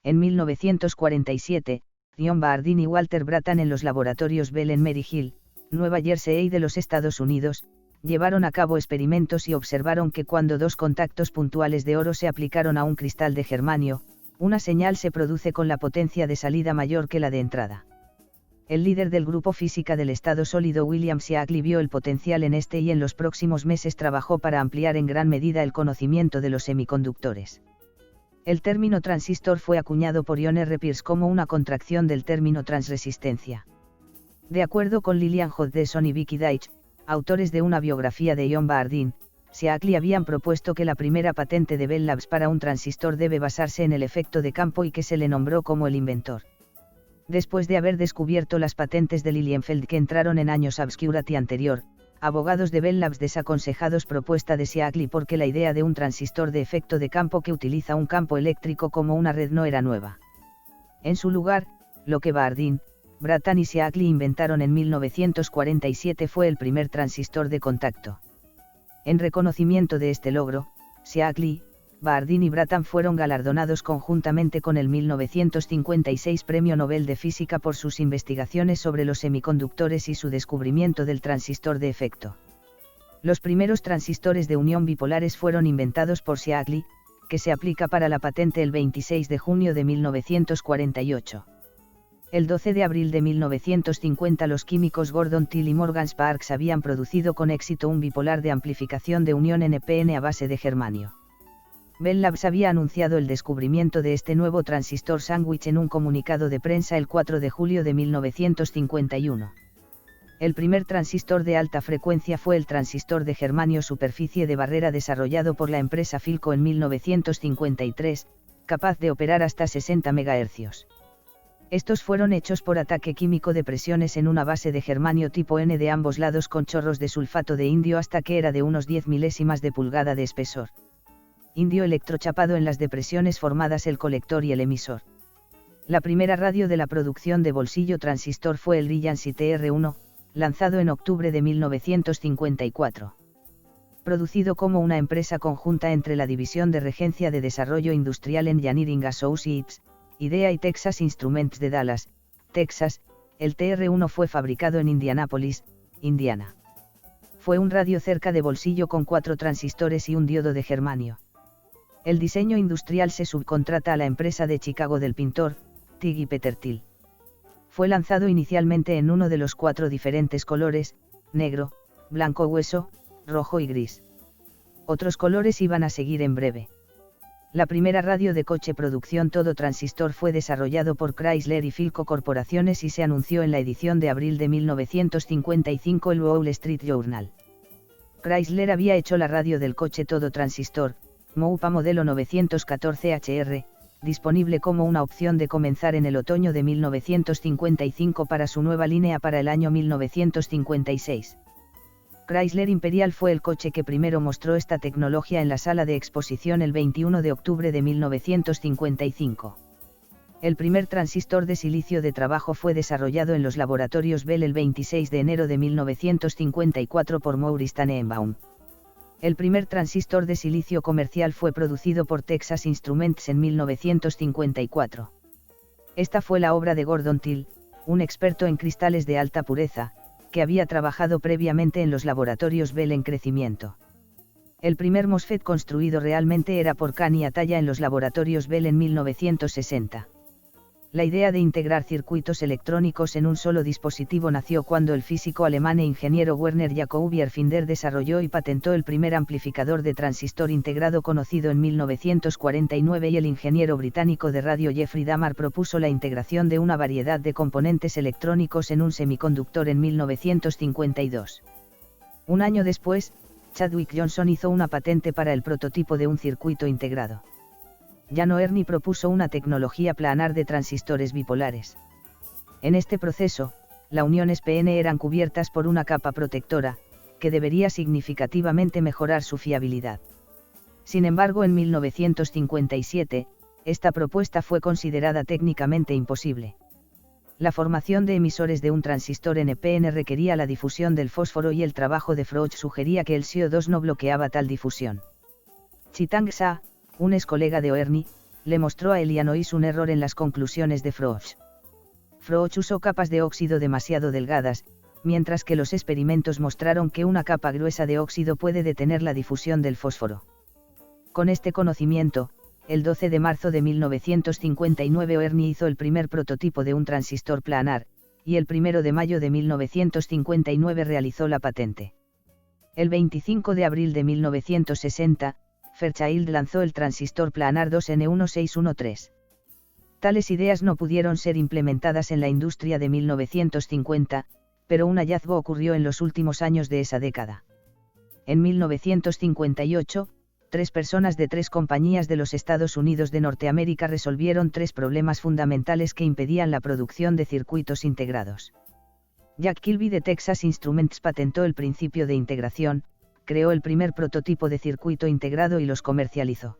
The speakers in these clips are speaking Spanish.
En 1947, John Bardeen y Walter Brattain en los laboratorios Bell en Mary Hill, Nueva Jersey de los Estados Unidos, llevaron a cabo experimentos y observaron que cuando dos contactos puntuales de oro se aplicaron a un cristal de germanio, una señal se produce con la potencia de salida mayor que la de entrada. El líder del grupo física del estado sólido William Shockley vio el potencial en este y en los próximos meses trabajó para ampliar en gran medida el conocimiento de los semiconductores. El término transistor fue acuñado por John R. Pierce como una contracción del término transresistencia. De acuerdo con Lillian Hodgson y Vicky Deitch, autores de una biografía de John Bardeen, Shockley habían propuesto que la primera patente de Bell Labs para un transistor debe basarse en el efecto de campo y que se le nombró como el inventor. Después de haber descubierto las patentes de Lilienfeld que entraron en años obscurity anterior, abogados de Bell Labs desaconsejados propuesta de Shockley porque la idea de un transistor de efecto de campo que utiliza un campo eléctrico como una red no era nueva. En su lugar, lo que Bardeen, Brattain y Shockley inventaron en 1947 fue el primer transistor de contacto. En reconocimiento de este logro, Shockley, Bardeen y Brattain fueron galardonados conjuntamente con el 1956 Premio Nobel de Física por sus investigaciones sobre los semiconductores y su descubrimiento del transistor de efecto. Los primeros transistores de unión bipolares fueron inventados por Shockley, que se aplica para la patente el 26 de junio de 1948. El 12 de abril de 1950 los químicos Gordon Till y Morgan Sparks habían producido con éxito un bipolar de amplificación de unión NPN a base de germanio. Bell Labs había anunciado el descubrimiento de este nuevo transistor sándwich en un comunicado de prensa el 4 de julio de 1951. El primer transistor de alta frecuencia fue el transistor de germanio superficie de barrera desarrollado por la empresa Philco en 1953, capaz de operar hasta 60 MHz. Estos fueron hechos por ataque químico de presiones en una base de germanio tipo N de ambos lados con chorros de sulfato de indio hasta que era de unos 10 milésimas de pulgada de espesor. Indio electrochapado en las depresiones formadas el colector y el emisor. La primera radio de la producción de bolsillo transistor fue el Reliance TR1, lanzado en octubre de 1954. Producido como una empresa conjunta entre la División de Regencia de Desarrollo Industrial Engineering Associates, IDEA y Texas Instruments de Dallas, Texas, el TR1 fue fabricado en Indianápolis, Indiana. Fue un radio cerca de bolsillo con 4 transistores y un diodo de germanio. El diseño industrial se subcontrata a la empresa de Chicago del pintor, Tig y Peter Thiel. Fue lanzado inicialmente en uno de los 4 diferentes colores, negro, blanco hueso, rojo y gris. Otros colores iban a seguir en breve. La primera radio de coche producción todo transistor fue desarrollado por Chrysler y Philco Corporaciones y se anunció en la edición de abril de 1955 el Wall Street Journal. Chrysler había hecho la radio del coche todo transistor, MOUPA modelo 914 HR, disponible como una opción de comenzar en el otoño de 1955 para su nueva línea para el año 1956. Chrysler Imperial fue el coche que primero mostró esta tecnología en la sala de exposición el 21 de octubre de 1955. El primer transistor de silicio de trabajo fue desarrollado en los laboratorios Bell el 26 de enero de 1954 por Maurice Tannenbaum. El primer transistor de silicio comercial fue producido por Texas Instruments en 1954. Esta fue la obra de Gordon Till, un experto en cristales de alta pureza, que había trabajado previamente en los laboratorios Bell en crecimiento. El primer MOSFET construido realmente era por Kahn y Atalla en los laboratorios Bell en 1960. La idea de integrar circuitos electrónicos en un solo dispositivo nació cuando el físico alemán e ingeniero Werner Jacobi Erfinder desarrolló y patentó el primer amplificador de transistor integrado conocido en 1949 y el ingeniero británico de radio Jeffrey Damar propuso la integración de una variedad de componentes electrónicos en un semiconductor en 1952. Un año después, Chadwick Johnson hizo una patente para el prototipo de un circuito integrado. Jan Oerny propuso una tecnología planar de transistores bipolares. En este proceso, las uniones PN eran cubiertas por una capa protectora, que debería significativamente mejorar su fiabilidad. Sin embargo, en 1957, esta propuesta fue considerada técnicamente imposible. La formación de emisores de un transistor NPN requería la difusión del fósforo y el trabajo de Froch sugería que el SiO2 no bloqueaba tal difusión. Chitang Sa, un ex colega de Oerny, le mostró a Noyes un error en las conclusiones de Froch. Froch usó capas de óxido demasiado delgadas, mientras que los experimentos mostraron que una capa gruesa de óxido puede detener la difusión del fósforo. Con este conocimiento, el 12 de marzo de 1959 Ernie hizo el primer prototipo de un transistor planar, y el 1 de mayo de 1959 realizó la patente. El 25 de abril de 1960, Fairchild lanzó el transistor planar 2N1613. Tales ideas no pudieron ser implementadas en la industria de 1950, pero un hallazgo ocurrió en los últimos años de esa década. En 1958, 3 personas de 3 compañías de los Estados Unidos de Norteamérica resolvieron 3 problemas fundamentales que impedían la producción de circuitos integrados. Jack Kilby de Texas Instruments patentó el principio de integración, creó el primer prototipo de circuito integrado y los comercializó.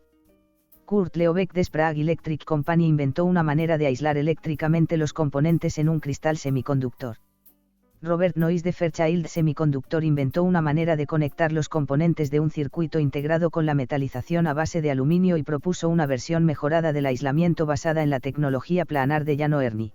Kurt Leobeck de Sprague Electric Company inventó una manera de aislar eléctricamente los componentes en un cristal semiconductor. Robert Noyes de Fairchild Semiconductor inventó una manera de conectar los componentes de un circuito integrado con la metalización a base de aluminio y propuso una versión mejorada del aislamiento basada en la tecnología planar de llano Ernie.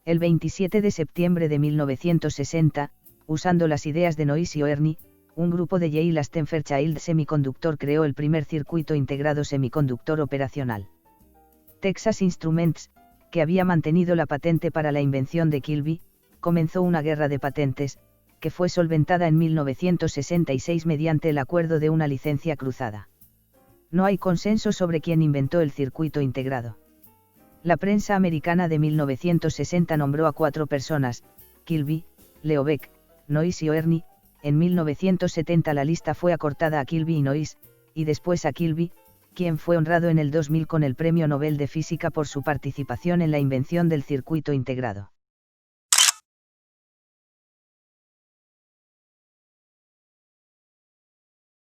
El 27 de septiembre de 1960, usando las ideas de Noyes y Ernie, un grupo de Yale Aston Fairchild Semiconductor creó el primer circuito integrado semiconductor operacional. Texas Instruments, que había mantenido la patente para la invención de Kilby, comenzó una guerra de patentes, que fue solventada en 1966 mediante el acuerdo de una licencia cruzada. No hay consenso sobre quién inventó el circuito integrado. La prensa americana de 1960 nombró a 4 personas: Kilby, Leobeck, Noyes y Ernie. En 1970 la lista fue acortada a Kilby y Noyes, y después a Kilby, quien fue honrado en el 2000 con el Premio Nobel de Física por su participación en la invención del circuito integrado.